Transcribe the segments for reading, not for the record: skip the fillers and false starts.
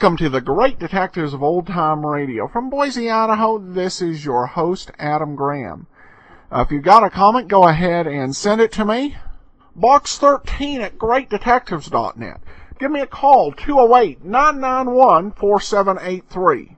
Welcome to the Great Detectives of Old Time Radio. From Boise, Idaho, this is your host, Adam Graham. If you've got a comment, go ahead and send it to me. Box13 at greatdetectives.net. Give me a call, 208-991-4783.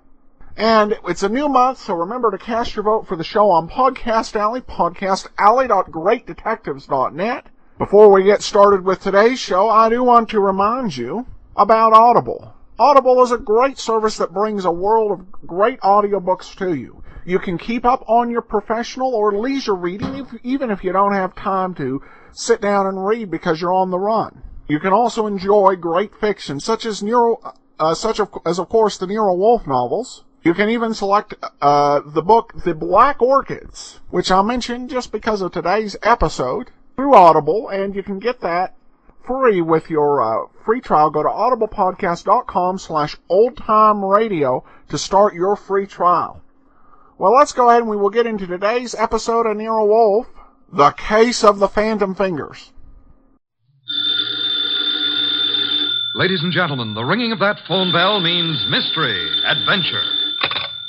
And it's a new month, so remember to cast your vote for the show on Podcast Alley, podcastalley.greatdetectives.net. Before we get started with today's show, I do want to remind you about Audible. Audible is a great service that brings a world of great audiobooks to you. You can keep up on your professional or leisure reading even if you don't have time to sit down and read because you're on the run. You can also enjoy great fiction such as of course the Nero Wolfe novels. You can even select the book The Black Orchids, which I mentioned just because of today's episode, through Audible, and you can get that free with your free trial. Go to audiblepodcast.com/oldtimeradio to start your free trial. Well, let's go ahead and we will get into today's episode of Nero Wolfe, The Case of the Phantom Fingers. Ladies and gentlemen, the ringing of that phone bell means mystery, adventure.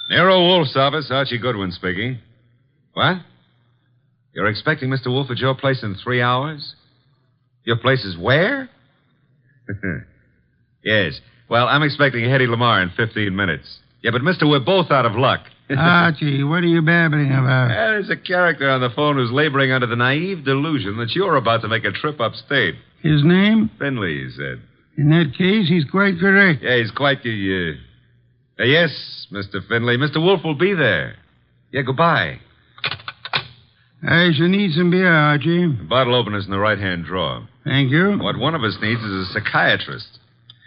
Nero Wolfe's office, Archie Goodwin speaking. What? You're expecting Mr. Wolfe at your place in 3 hours? Your place is where? Yes. Well, I'm expecting Hedy Lamarr in 15 minutes. Yeah, but mister, we're both out of luck. Archie, what are you babbling about? There's a character on the phone who's laboring under the naive delusion that you're about to make a trip upstate. His name? Finley, he said. In that case, he's quite correct. Yeah, he's quite the, yes, Mr. Finley. Mr. Wolfe will be there. Yeah, goodbye. I shall need some beer, Archie. The bottle opener's in the right-hand drawer. Thank you. What one of us needs is a psychiatrist.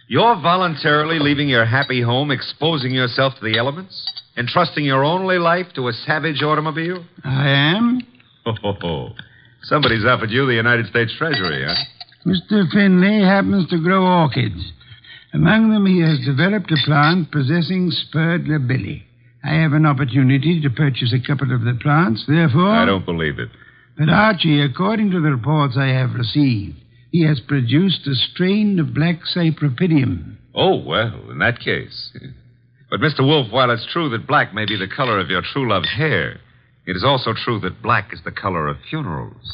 You're voluntarily leaving your happy home, exposing yourself to the elements, entrusting your only life to a savage automobile? I am. Oh. Somebody's offered you the United States Treasury, huh? Mr. Finley happens to grow orchids. Among them, he has developed a plant possessing spurred labilli. I have an opportunity to purchase a couple of the plants, therefore... I don't believe it. But, Archie, according to the reports I have received, he has produced a strain of black cypripedium. Oh, well, in that case. But, Mr. Wolfe, while it's true that black may be the color of your true love's hair, it is also true that black is the color of funerals.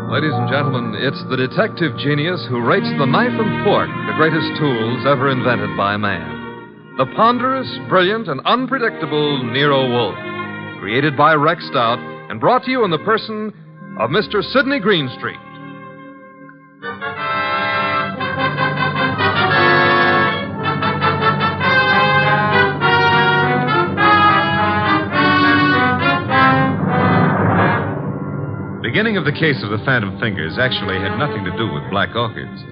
Ladies and gentlemen, it's the detective genius who rates the knife and fork the greatest tools ever invented by man. The ponderous, brilliant, and unpredictable Nero Wolfe. Created by Rex Stout and brought to you in the person of Mr. Sidney Greenstreet. The beginning of the case of the Phantom Fingers actually had nothing to do with black orchids.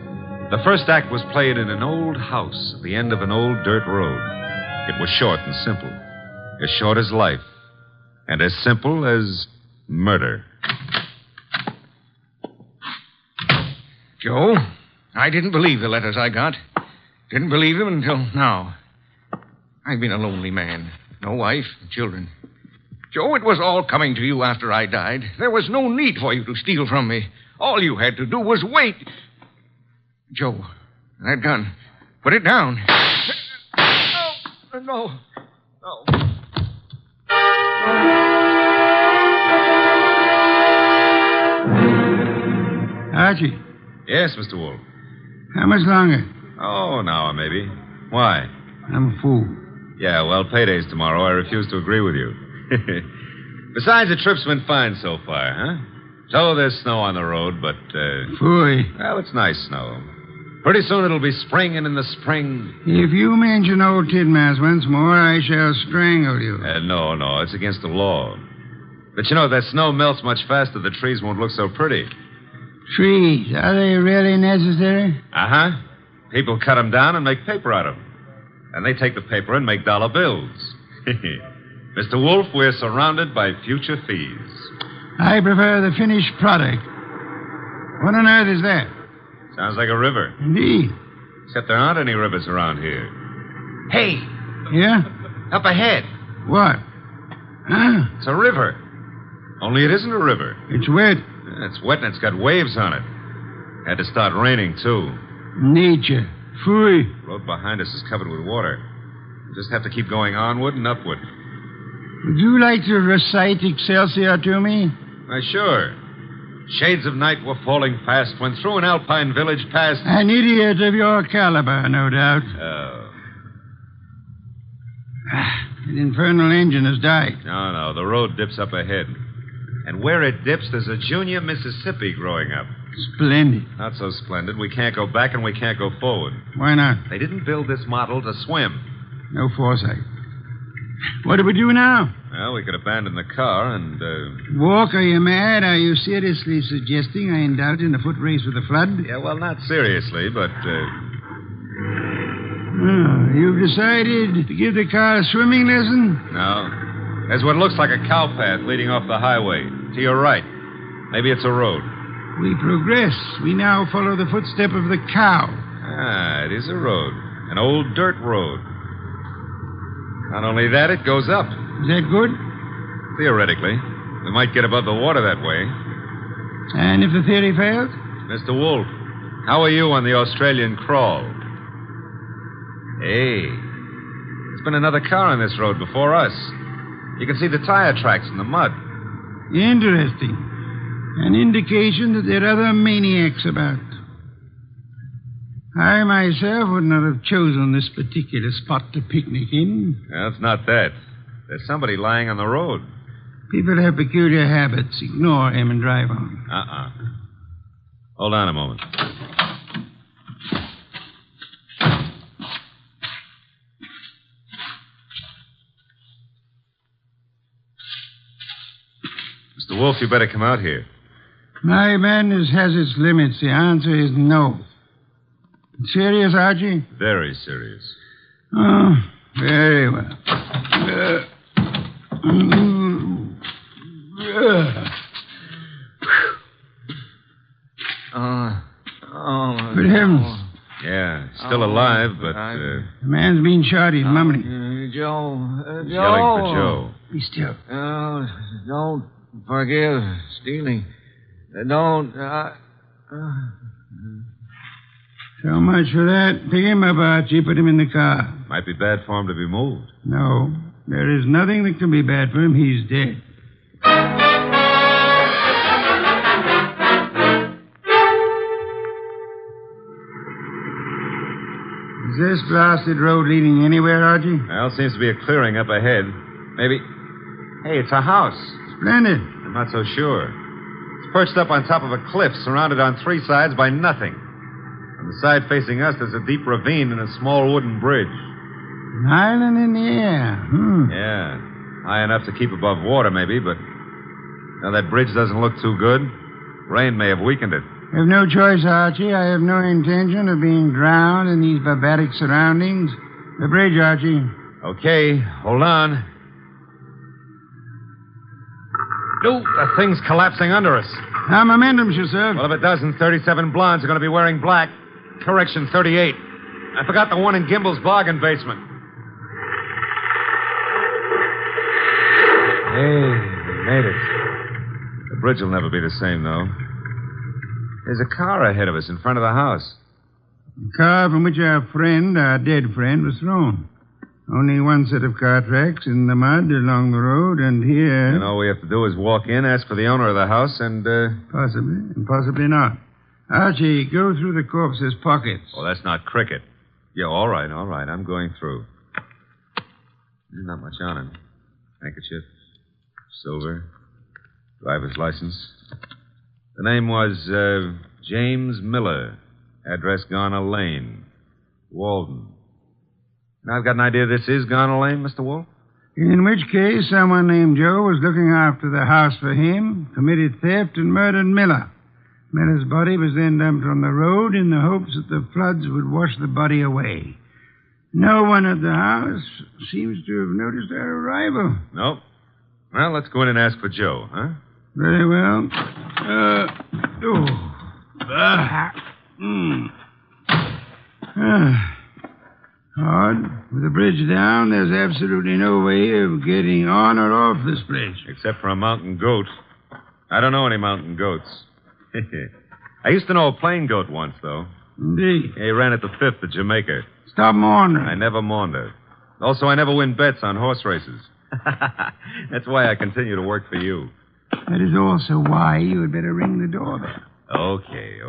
The first act was played in an old house at the end of an old dirt road. It was short and simple. As short as life. And as simple as murder. Joe, I didn't believe the letters I got. Didn't believe them until now. I've been a lonely man. No wife, children. Joe, it was all coming to you after I died. There was no need for you to steal from me. All you had to do was wait. Joe, that gun. Put it down. No. Archie. Yes, Mr. Wolfe. How much longer? Oh, an hour, maybe. Why? I'm a fool. Yeah, well, payday's tomorrow. I refuse to agree with you. Besides, the trip's been fine so far, huh? So there's snow on the road, but, Phooey. well, it's nice snow. Pretty soon it'll be spring, and in the spring... If you mention old Tidmas once more, I shall strangle you. No, it's against the law. But you know, that snow melts much faster, the trees won't look so pretty. Trees, are they really necessary? Uh-huh. People cut them down and make paper out of them. And they take the paper and make dollar bills. Mr. Wolfe, we're surrounded by future thieves. I prefer the finished product. What on earth is that? Sounds like a river. Indeed. Except there aren't any rivers around here. Hey, Yeah? up ahead. What? Huh? It's a river. Only it isn't a river. It's wet. It's wet and it's got waves on it. Had to start raining, too. Nature. Phooey. The road behind us is covered with water. We just have to keep going onward and upward. Would you like to recite Excelsior to me? Why, sure. Shades of night were falling fast when through an alpine village passed... An idiot of your caliber, no doubt. Oh. That infernal engine has died. No, the road dips up ahead. And where it dips, there's a junior Mississippi growing up. Splendid. Not so splendid. We can't go back and we can't go forward. Why not? They didn't build this model to swim. No foresight. What do we do now? Well, we could abandon the car and, Walk, are you mad? Are you seriously suggesting I indulge in a foot race with the flood? Yeah, well, not seriously, but, Oh, you've decided to give the car a swimming lesson? no. There's what looks like a cow path leading off the highway. To your right. Maybe it's a road. We progress. We now follow the footstep of the cow. Ah, it is a road. An old dirt road. Not only that, it goes up. Is that good? Theoretically. We might get above the water that way. And if the theory fails? Mr. Wolfe, how are you on the Australian crawl? Hey, there's been another car on this road before us. You can see the tire tracks in the mud. Interesting. An indication that there are other maniacs about. I myself would not have chosen this particular spot to picnic in. Well, it's not that. There's somebody lying on the road. People have peculiar habits. Ignore him and drive on. Hold on a moment. Mr. Wolfe, you better come out here. My madness has its limits. The answer is no. Serious, Archie? Very serious. Oh, very well. Good heavens. Yeah, still alive, but The man's been shot. He's mumbling. Joe. yelling for Joe. Be still. Don't forgive stealing. Don't. So much for that. Pick him up, Archie. Put him in the car. Might be bad for him to be moved. No, there is nothing that can be bad for him. He's dead. Is this blasted road leading anywhere, Archie? Well, seems to be a clearing up ahead. Maybe. Hey, it's a house. Splendid. I'm not so sure. It's perched up on top of a cliff, surrounded on three sides by nothing. On the side facing us, there's a deep ravine and a small wooden bridge. An island in the air. Yeah, high enough to keep above water, maybe, but now that bridge doesn't look too good. Rain may have weakened it. I have no choice, Archie. I have no intention of being drowned in these barbaric surroundings. The bridge, Archie. Okay, hold on. No, the thing's collapsing under us. How momentum shall serve. Well, if it doesn't, 37 blondes are going to be wearing black. Correction, 38. I forgot the one in Gimbel's bargain basement. Hey, we made it. The bridge will never be the same, though. There's a car ahead of us in front of the house. The car from which our dead friend, was thrown. Only one set of car tracks in the mud along the road, and here... And all we have to do is walk in, ask for the owner of the house, and, Possibly, and possibly not. Archie, go through the corpse's pockets. Well, that's not cricket. Yeah, all right. I'm going through. There's not much on him. Handkerchief, silver, driver's license. The name was, James Miller. Address Garner Lane. Walden. Now, I've got an idea this is Garner Lane, Mr. Wolfe. In which case, someone named Joe was looking after the house for him, committed theft, and murdered Miller. Miller's body was then dumped on the road in the hopes that the floods would wash the body away. No one at the house seems to have noticed our arrival. Nope. Well, let's go in and ask for Joe, huh? Very well. Odd. With the bridge down, there's absolutely no way of getting on or off this place. Except for a mountain goat. I don't know any mountain goats. I used to know a plain goat once, though. Indeed. He ran at the 5th at Jamaica. Stop maundering. I never maundered. Also, I never win bets on horse races. That's why I continue to work for you. That is also why you had better ring the doorbell. Okay.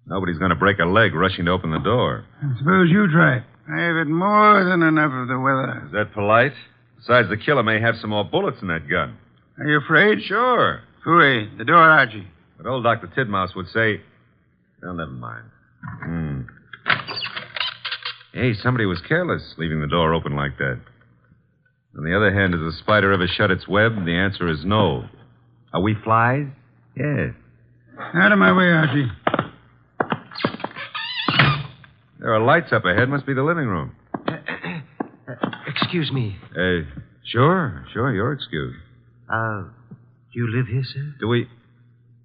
Nobody's going to break a leg rushing to open the door. I suppose you try it. I have had more than enough of the weather. Is that polite? Besides, the killer may have some more bullets in that gun. Are you afraid? Sure. Tue, the door, Archie. But old Dr. Tidmouse would say... Well, never mind. Hey, somebody was careless leaving the door open like that. On the other hand, has a spider ever shut its web? The answer is no. Are we flies? Yes. Out of my way, Archie. There are lights up ahead. Must be the living room. Excuse me. Sure. You're excused. Do you live here, sir? Do we...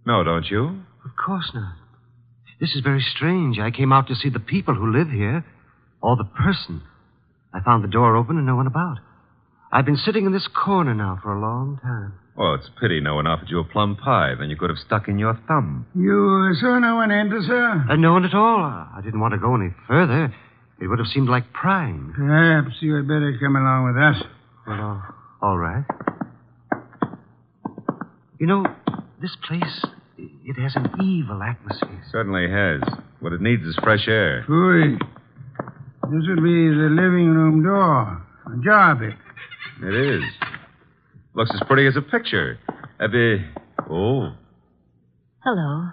No, don't you? Of course not. This is very strange. I came out to see the people who live here, or the person. I found the door open and no one about. I've been sitting in this corner now for a long time. Oh, it's a pity no one offered you a plum pie. Then you could have stuck in your thumb. You saw no one enter, sir? No one at all. I didn't want to go any further. It would have seemed like prying. Perhaps you had better come along with us. Well, all right. You know, this place, it has an evil atmosphere. Certainly has. What it needs is fresh air. Tue, this would be the living room door. Ajar bit. It is. Looks as pretty as a picture. Oh. Hello.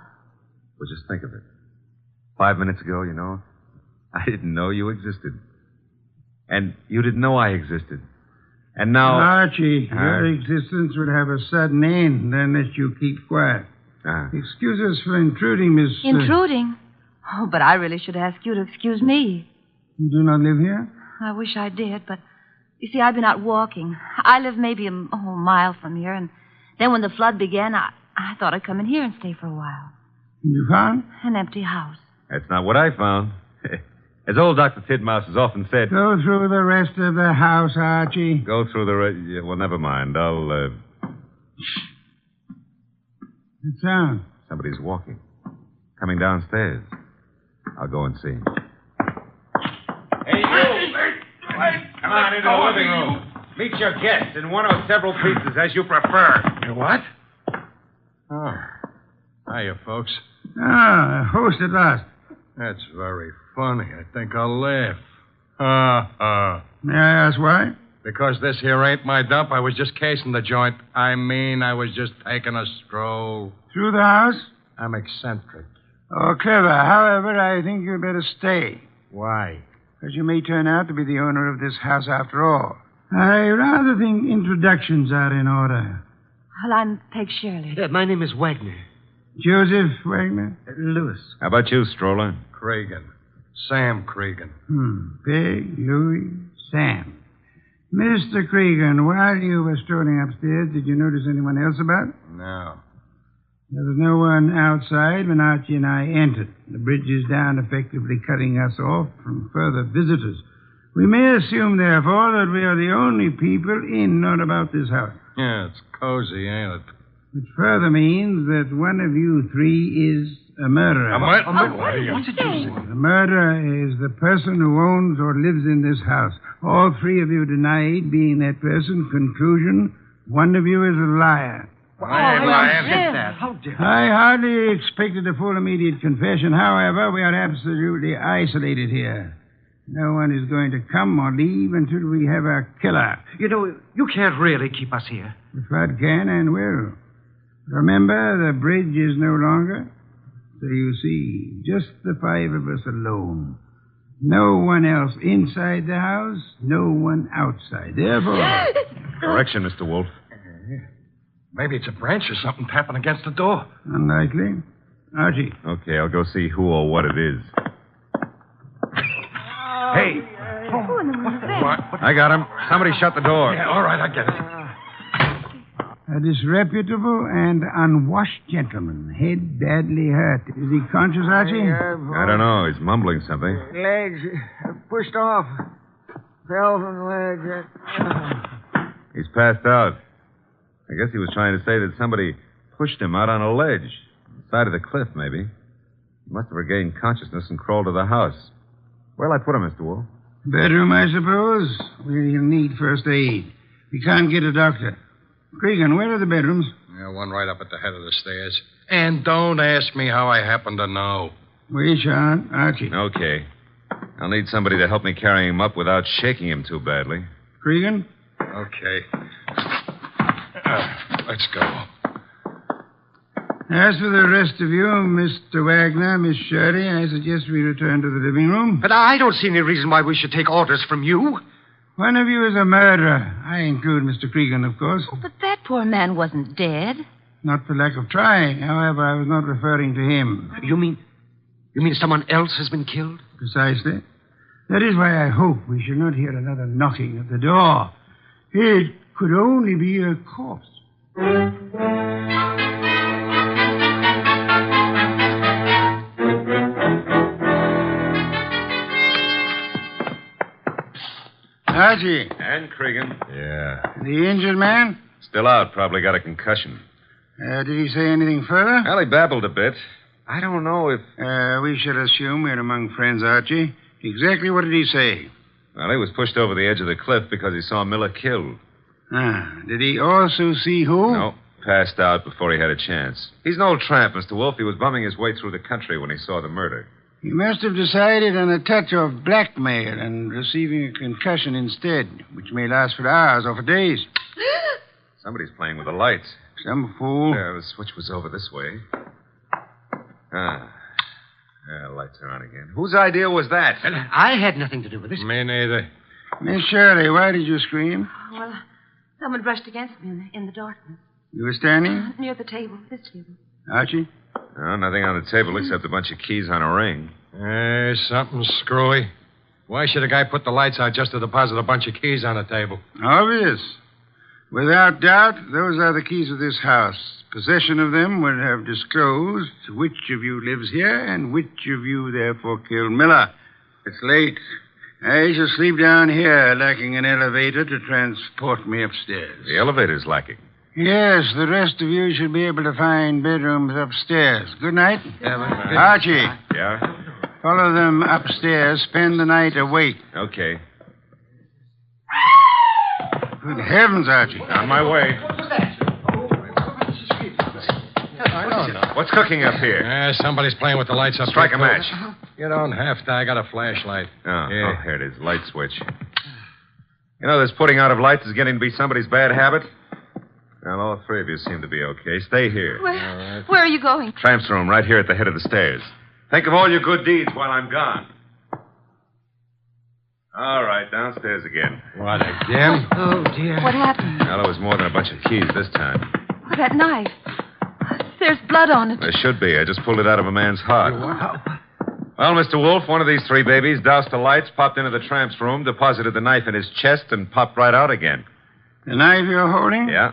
Well, just think of it. 5 minutes ago, you know, I didn't know you existed. And you didn't know I existed. And now... Archie, your existence would have a sudden end unless you keep quiet. Excuse us for intruding, Miss... Intruding? Oh, but I really should ask you to excuse me. You do not live here? I wish I did, but... You see, I've been out walking. I live maybe a mile from here, and then when the flood began, I thought I'd come in here and stay for a while. And you found? An empty house. That's not what I found. As old Dr. Tidmouse has often said... Go through the rest of the house, Archie. Go through the rest... Yeah, well, never mind. I'll, What sound? Somebody's walking. Coming downstairs. I'll go and see. Hey, you! Come on into the living room. Meet your guests in one or several pieces, as you prefer. What? Oh. Hiya, folks. Ah, a host at last. That's very funny. I think I'll laugh. May I ask why? Because this here ain't my dump. I was just casing the joint. I was just taking a stroll. Through the house? I'm eccentric. Oh, clever. However, I think you'd better stay. Why? Because you may turn out to be the owner of this house after all. I rather think introductions are in order. Well, I'm Peg Shirley. My name is Wagner. Joseph Wagner? Lewis. How about you, Stroller? Cregan. Sam Cregan. Peg, Louis, Sam. Mr. Cregan, while you were strolling upstairs, did you notice anyone else about? No. There was no one outside when Archie and I entered. The bridge is down, effectively cutting us off from further visitors. We may assume, therefore, that we are the only people in or about this house. Yeah, it's cozy, ain't it? Which further means that one of you three is a murderer. What did you say? The murderer is the person who owns or lives in this house. All three of you denied being that person. Conclusion, one of you is a liar. I ain't lying. How dare I hardly expected a full immediate confession. However, we are absolutely isolated here. No one is going to come or leave until we have our killer. You know, you can't really keep us here. If I can and will. Remember, the bridge is no longer. So you see, just the five of us alone. No one else inside the house, no one outside. Therefore... Correction, Mr. Wolfe. Maybe it's a branch or something tapping against the door. Unlikely. Archie. Okay, I'll go see who or what it is. Hey, What? I got him. Somebody shut the door. Yeah, all right, I get it. A disreputable and unwashed gentleman. Head badly hurt. Is he conscious, Archie? I don't know. He's mumbling something. Legs pushed off. Fell from the ledge. He's passed out. I guess he was trying to say that somebody pushed him out on a ledge. On the side of the cliff, maybe. He must have regained consciousness and crawled to the house. Where'll I put him, Mr. Wolfe? Bedroom, I suppose. We'll need first aid. We can't get a doctor. Cregan, where are the bedrooms? Yeah, one right up at the head of the stairs. And don't ask me how I happen to know. We shan't, Archie. Okay. I'll need somebody to help me carry him up without shaking him too badly. Cregan? Okay. Let's go. As for the rest of you, Mr. Wagner, Miss Shirley, I suggest we return to the living room. But I don't see any reason why we should take orders from you. One of you is a murderer. I include Mr. Cregan, of course. Oh, but that poor man wasn't dead. Not for lack of trying. However, I was not referring to him. You mean someone else has been killed? Precisely. That is why I hope we shall not hear another knocking at the door. It could only be a corpse. Archie. And Cregan. Yeah. The injured man? Still out. Probably got a concussion. Did he say anything further? Well, he babbled a bit. I don't know if... We should assume we're among friends, Archie. Exactly what did he say? Well, he was pushed over the edge of the cliff because he saw Miller killed. Did he also see who? No. Passed out before he had a chance. He's an old tramp, Mr. Wolfe. He was bumming his way through the country when he saw the murder. He must have decided on a touch of blackmail and receiving a concussion instead, which may last for hours or for days. Somebody's playing with the lights. Some fool. The switch was over this way. Lights are on again. Whose idea was that? I had nothing to do with this. Me neither. Miss Shirley, why did you scream? Well, someone brushed against me in the darkness. You were standing? Near the table, this table. Archie? No, nothing on the table except a bunch of keys on a ring. Something screwy. Why should a guy put the lights out just to deposit a bunch of keys on the table? Obvious. Without doubt, those are the keys of this house. Possession of them would have disclosed which of you lives here and which of you therefore killed Miller. It's late. I shall sleep down here, lacking an elevator to transport me upstairs. The elevator's lacking. Yes, the rest of you should be able to find bedrooms upstairs. Good night. Archie. Yeah? Follow them upstairs. Spend the night awake. Okay. Good heavens, Archie. On my way. I don't know. What's cooking up here? Somebody's playing with the lights up Strike there, a match. You don't have to. I got a flashlight. Oh, here it is. Light switch. You know, this putting out of lights is getting to be somebody's bad habit. Well, all three of you seem to be okay. Stay here. Where are you going? Tramp's room, right here at the head of the stairs. Think of all your good deeds while I'm gone. All right, downstairs again. What, again? Oh, dear. What happened? Well, it was more than a bunch of keys this time. Oh, that knife. There's blood on it. There should be. I just pulled it out of a man's heart. Well, Mr. Wolfe, one of these three babies doused the lights, popped into the tramp's room, deposited the knife in his chest, and popped right out again. The knife you're holding? Yeah.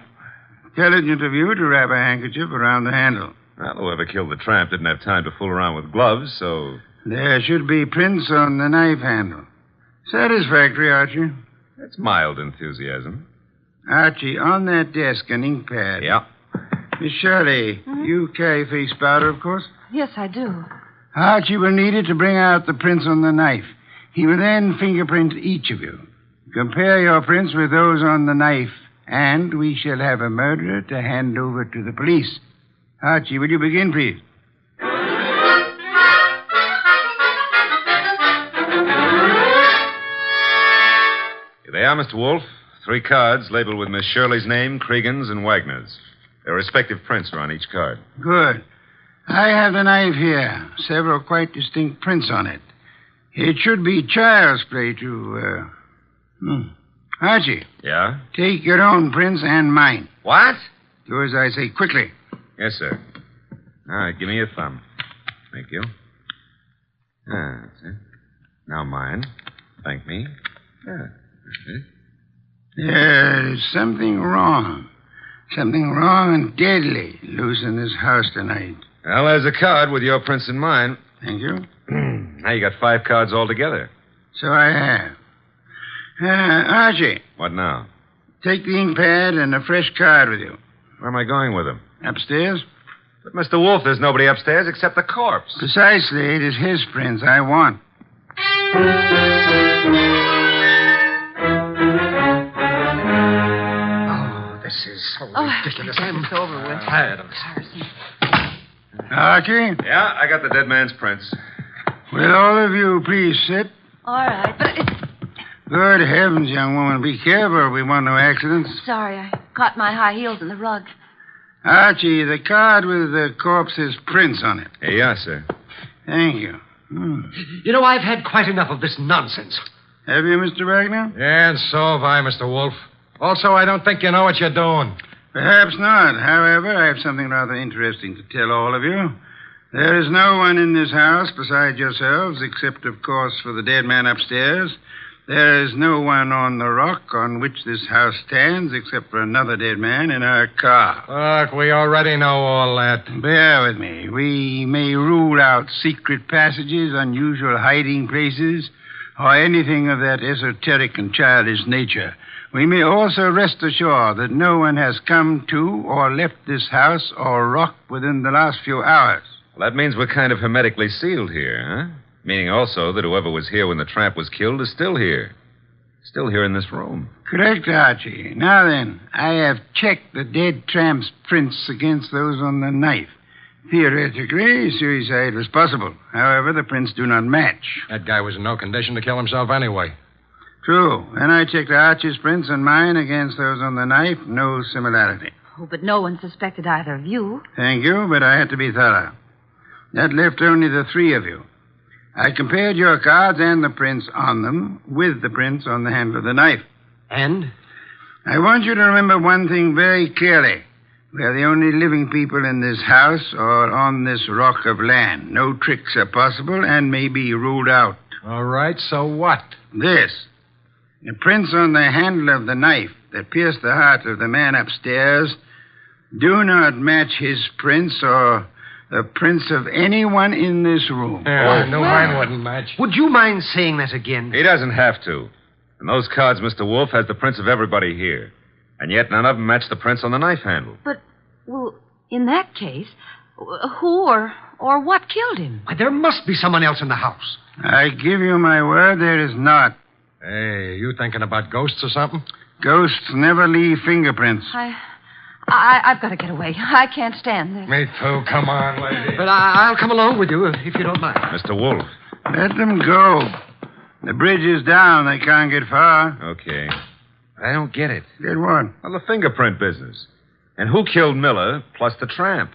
Intelligent of you to wrap a handkerchief around the handle. Well, whoever killed the tramp didn't have time to fool around with gloves, so... There should be prints on the knife handle. Satisfactory, Archie. That's mild enthusiasm. Archie, on that desk, an ink pad. Yeah. Miss Shirley, you carry face powder, of course? Yes, I do. Archie will need it to bring out the prints on the knife. He will then fingerprint each of you. Compare your prints with those on the knife, and we shall have a murderer to hand over to the police. Archie, will you begin, please? Here they are, Mr. Wolfe. 3 cards labeled with Miss Shirley's name, Cregan's, and Wagner's. Their respective prints are on each card. Good. I have the knife here. Several quite distinct prints on it. It should be child's play to, Archie. Yeah? Take your own prints and mine. What? Do as I say quickly. Yes, sir. All right, give me your thumb. Thank you. That's it. Now mine. Thank me. That's it. There's something wrong. Something wrong and deadly loose in this house tonight. Well, there's a card with your prints in mine. Thank you. Now you got 5 cards altogether. So I have. Archie, What now? take the ink pad and a fresh card with you. Where am I going with them? Upstairs? But, Mr. Wolfe, there's nobody upstairs except the corpse. Precisely. It is his prints I want. Oh, this is so ridiculous. It's over with. Tired of it. Tiresome. Archie, Yeah, I got the dead man's prints. will all of you please sit? All right, but it's... Good heavens, young woman, be careful. We want no accidents. Sorry, I caught my high heels in the rug. Archie, the card with the corpse's prints on it. Yes, sir. Thank you. You know, I've had quite enough of this nonsense. Have you, Mr. Wagner? Yeah, and so have I, Mr. Wolfe. Also, I don't think you know what you're doing. Perhaps not. However, I have something rather interesting to tell all of you. There is no one in this house besides yourselves, except, of course, for the dead man upstairs. There is no one on the rock on which this house stands, except for another dead man in our car. Look, we already know all that. Bear with me. We may rule out secret passages, unusual hiding places, or anything of that esoteric and childish nature. We may also rest assured that no one has come to or left this house or rock within the last few hours. Well, that means we're kind of hermetically sealed here, huh? Meaning also that whoever was here when the tramp was killed is still here. Still here in this room. Correct, Archie. Now then, I have checked the dead tramp's prints against those on the knife. Theoretically, suicide was possible. However, the prints do not match. That guy was in no condition to kill himself anyway. True. And I checked Archie's prints and mine against those on the knife. No similarity. Oh, but no one suspected either of you. Thank you, but I had to be thorough. That left only the 3 of you. I compared your cards and the prints on them with the prints on the handle of the knife. And? I want you to remember one thing very clearly. We are the only living people in this house or on this rock of land. No tricks are possible and may be ruled out. All right, so what? This. The prints on the handle of the knife that pierced the heart of the man upstairs do not match his prints or the prints of anyone in this room. Yeah, I knew mine wouldn't match. Would you mind saying that again? He doesn't have to. And those cards, Mr. Wolfe, has the prints of everybody here. And yet none of them match the prints on the knife handle. But, well, in that case, who or what killed him? Why, there must be someone else in the house. I give you my word there is not. Hey, you thinking about ghosts or something? Ghosts never leave fingerprints. I've got to get away. I can't stand this. Me too. Come on, lady. But I'll come along with you if you don't mind. Mr. Wolfe. Let them go. The bridge is down. They can't get far. Okay. I don't get it. Get what? Well, the fingerprint business. And who killed Miller plus the tramp?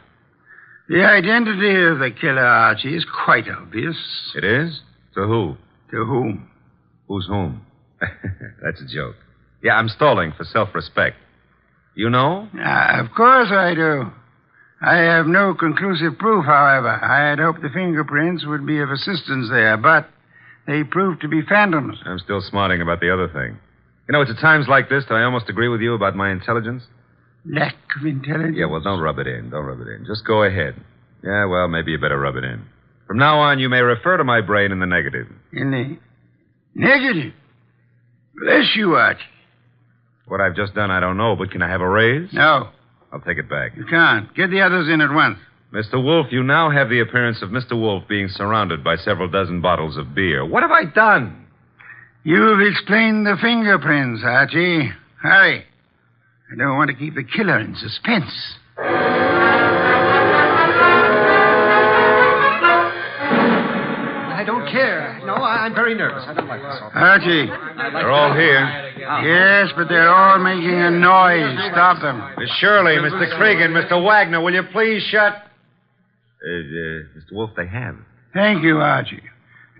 The identity of the killer, Archie, is quite obvious. It is? To who? To whom? Who's whom? That's a joke. Yeah, I'm stalling for self-respect. You know? Of course I do. I have no conclusive proof, however. I had hoped the fingerprints would be of assistance there, but they proved to be phantoms. I'm still smarting about the other thing. You know, it's at times like this that I almost agree with you about my intelligence. Lack of intelligence? Yeah, well, don't rub it in. Don't rub it in. Just go ahead. Yeah, well, maybe you better rub it in. From now on, you may refer to my brain in the negative. In the negative? Bless you, Archie. What I've just done, I don't know, but can I have a raise? No. I'll take it back. You can't. Get the others in at once. Mr. Wolfe, you now have the appearance of Mr. Wolfe being surrounded by several dozen bottles of beer. What have I done? You've explained the fingerprints, Archie. Hurry. I don't want to keep the killer in suspense. I don't care. No, I'm very nervous. I don't like this. Archie. They're all here. Yes, but they're all making a noise. Stop them. Miss Shirley, Mr. Cregan, Mr. Wagner, will you please shut... Mr. Wolfe, they have. Thank you, Archie.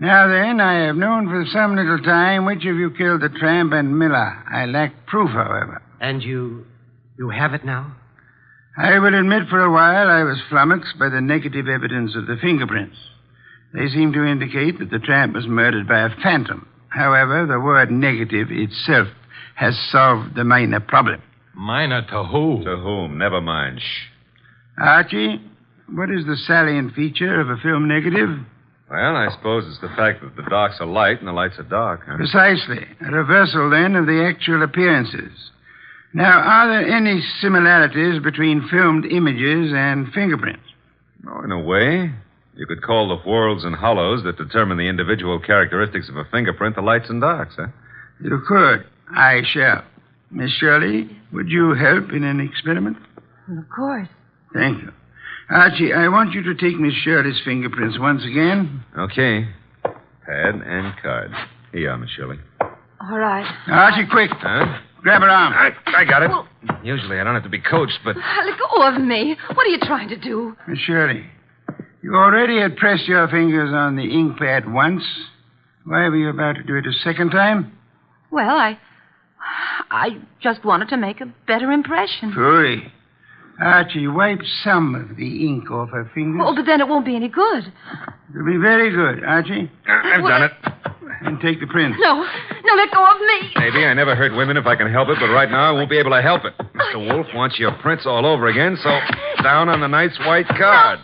Now then, I have known for some little time which of you killed the tramp and Miller. I lack proof, however. And you have it now? I will admit for a while I was flummoxed by the negative evidence of the fingerprints. They seem to indicate that the tramp was murdered by a phantom. However, the word negative itself has solved the minor problem. Minor to who? To whom? Never mind. Shh. Archie, what is the salient feature of a film negative? Well, I suppose it's the fact that the darks are light and the lights are dark, huh? Precisely. A reversal, then, of the actual appearances. Now, are there any similarities between filmed images and fingerprints? Oh, in a way. You could call the whorls and hollows that determine the individual characteristics of a fingerprint the lights and darks, huh? You could. I shall. Miss Shirley, would you help in an experiment? Of course. Thank you. Archie, I want you to take Miss Shirley's fingerprints once again. Okay. Pad and card. Here you are, Miss Shirley. All right. Archie, quick. Huh? Grab her arm. I got it. Well- Usually I don't have to be coached, but... Let go of me. What are you trying to do? Miss Shirley, you already had pressed your fingers on the ink pad once. Why were you about to do it a second time? Well, I just wanted to make a better impression. Phooey. Archie, wipe some of the ink off her fingers. Oh, but then it won't be any good. It'll be very good, Archie. I've done it. And take the print. No, let go of me. Maybe. I never hurt women if I can help it, but right now I won't be able to help it. Mr. Wolfe wants your prints all over again, so down on the nice white card.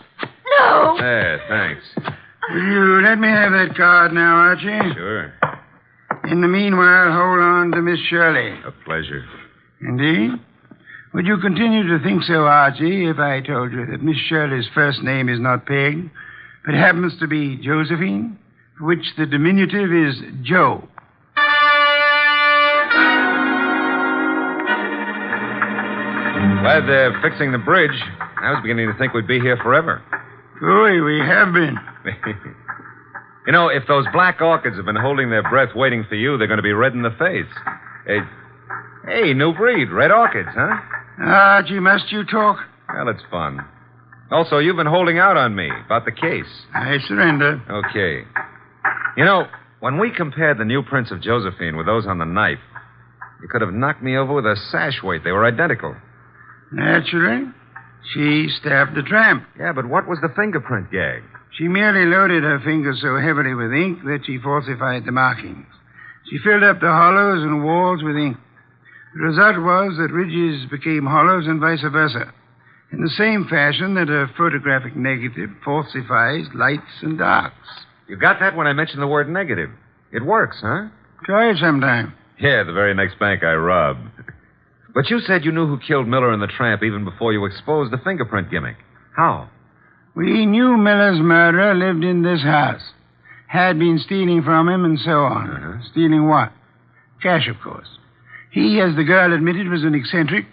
No. There, thanks. Will you let me have that card now, Archie? Sure. In the meanwhile, hold on to Miss Shirley. A pleasure. Indeed? Would you continue to think so, Archie, if I told you that Miss Shirley's first name is not Peg, but happens to be Josephine, for which the diminutive is Joe? Glad they're fixing the bridge. I was beginning to think we'd be here forever. Boy, we have been. You know, if those black orchids have been holding their breath waiting for you, they're going to be red in the face. Hey, new breed, red orchids, huh? Archie, must you talk? Well, it's fun. Also, you've been holding out on me about the case. I surrender. Okay. You know, when we compared the new prints of Josephine with those on the knife, you could have knocked me over with a sash weight. They were identical. Naturally. She stabbed the tramp. Yeah, but what was the fingerprint gag? She merely loaded her fingers so heavily with ink that she falsified the markings. She filled up the hollows and walls with ink. The result was that ridges became hollows and vice versa, in the same fashion that a photographic negative falsifies lights and darks. You got that when I mentioned the word negative. It works, huh? Try it sometime. Yeah, the very next bank I robbed. But you said you knew who killed Miller and the tramp even before you exposed the fingerprint gimmick. How? We knew Miller's murderer lived in this house, had been stealing from him and so on. Uh-huh. Stealing what? Cash, of course. He, as the girl admitted, was an eccentric,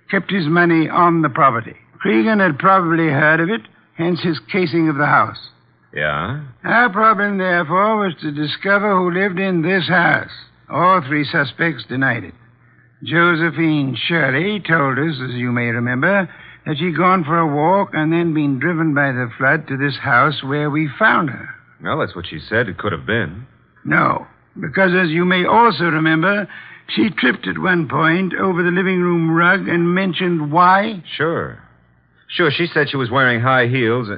kept his money on the property. Cregan had probably heard of it, hence his casing of the house. Yeah? Our problem, therefore, was to discover who lived in this house. All three suspects denied it. Josephine Shirley told us, as you may remember, that she'd gone for a walk and then been driven by the flood to this house where we found her. Well, that's what she said. It could have been. No, because as you may also remember, she tripped at one point over the living room rug and mentioned why. Sure, she said she was wearing high heels.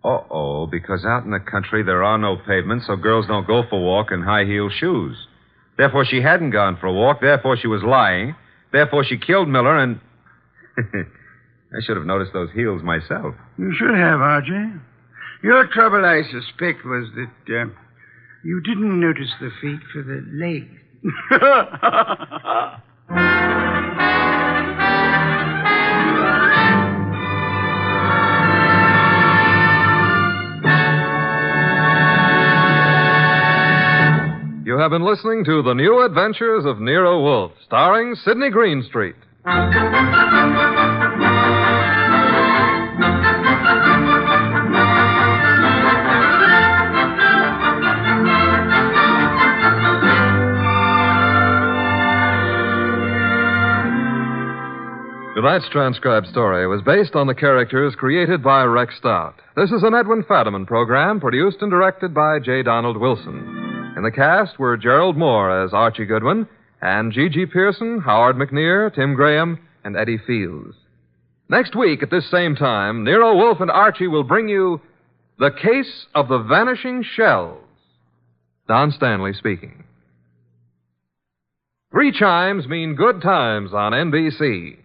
Uh-oh, because out in the country there are no pavements, so girls don't go for a walk in high-heel shoes. Therefore, she hadn't gone for a walk. Therefore, she was lying. Therefore, she killed Miller, and... I should have noticed those heels myself. You should have, Archie. Your trouble, I suspect, was that you didn't notice the feet for the legs. You have been listening to The New Adventures of Nero Wolfe, starring Sidney Greenstreet. Tonight's transcribed story was based on the characters created by Rex Stout. This is an Edwin Fadiman program produced and directed by J. Donald Wilson. In the cast were Gerald Moore as Archie Goodwin, and G.G. Pearson, Howard McNear, Tim Graham, and Eddie Fields. Next week at this same time, Nero Wolfe and Archie will bring you The Case of the Vanishing Shells. Don Stanley speaking. 3 chimes mean good times on NBC.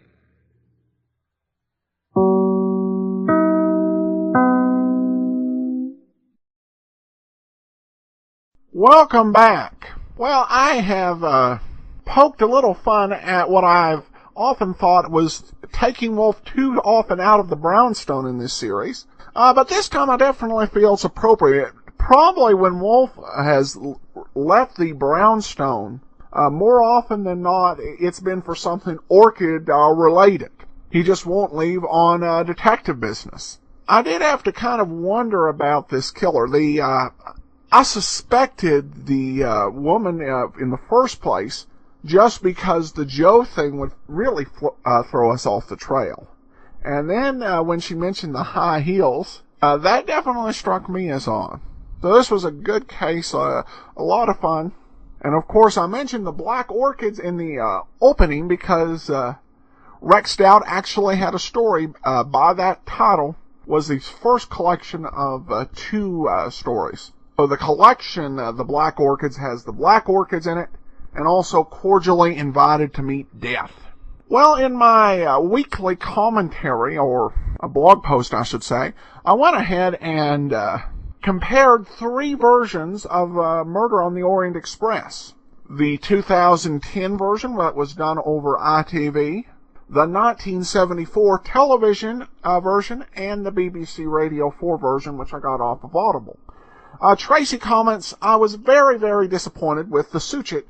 Welcome back. Well, I have poked a little fun at what I've often thought was taking Wolfe too often out of the brownstone in this series. But this time I definitely feel it's appropriate. Probably when Wolfe has left the brownstone, more often than not, it's been for something orchid related. He just won't leave on detective business. I did have to kind of wonder about this killer. I suspected the woman in the first place just because the Joe thing would really throw us off the trail. And then when she mentioned the high heels, that definitely struck me as odd. So this was a good case, a lot of fun. And of course I mentioned the black orchids in the opening because Rex Stout actually had a story by that title, was the first collection of 2 stories. So the collection, The Black Orchids, has the black orchids in it, and also Cordially Invited to Meet Death. Well, in my weekly commentary, or a blog post I should say, I went ahead and compared 3 versions of Murder on the Orient Express. The 2010 version that was done over ITV, the 1974 television version, and the BBC Radio 4 version, which I got off of Audible. Tracy comments, I was very, very disappointed with the Suchet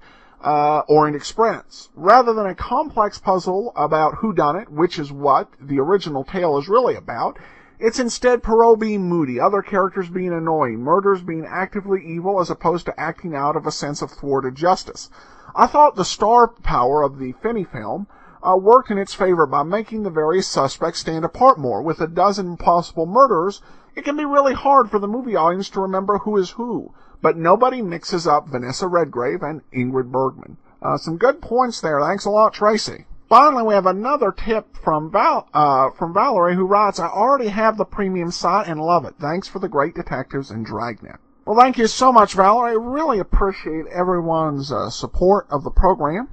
Orient Express. Rather than a complex puzzle about whodunit, which is what the original tale is really about, it's instead Poirot being moody, other characters being annoying, murders being actively evil as opposed to acting out of a sense of thwarted justice. I thought the star power of the Finney film worked in its favor by making the various suspects stand apart more. With a dozen possible murderers, it can be really hard for the movie audience to remember who is who, but nobody mixes up Vanessa Redgrave and Ingrid Bergman. Some good points there. Thanks a lot, Tracy. Finally, we have another tip from Valerie, who writes, I already have the premium site and love it. Thanks for the great detectives and Dragnet. Well, thank you so much, Valerie. I really appreciate everyone's support of the program.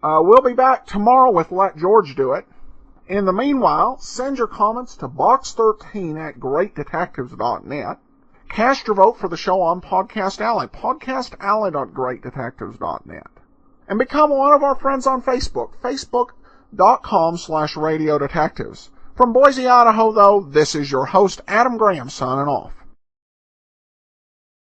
We'll be back tomorrow with Let George Do It. In the meanwhile, send your comments to box13@greatdetectives.net. Cast your vote for the show on Podcast Alley, podcastalley.greatdetectives.net. And become one of our friends on Facebook, facebook.com/radiodetectives. From Boise, Idaho, though, this is your host, Adam Graham, signing off.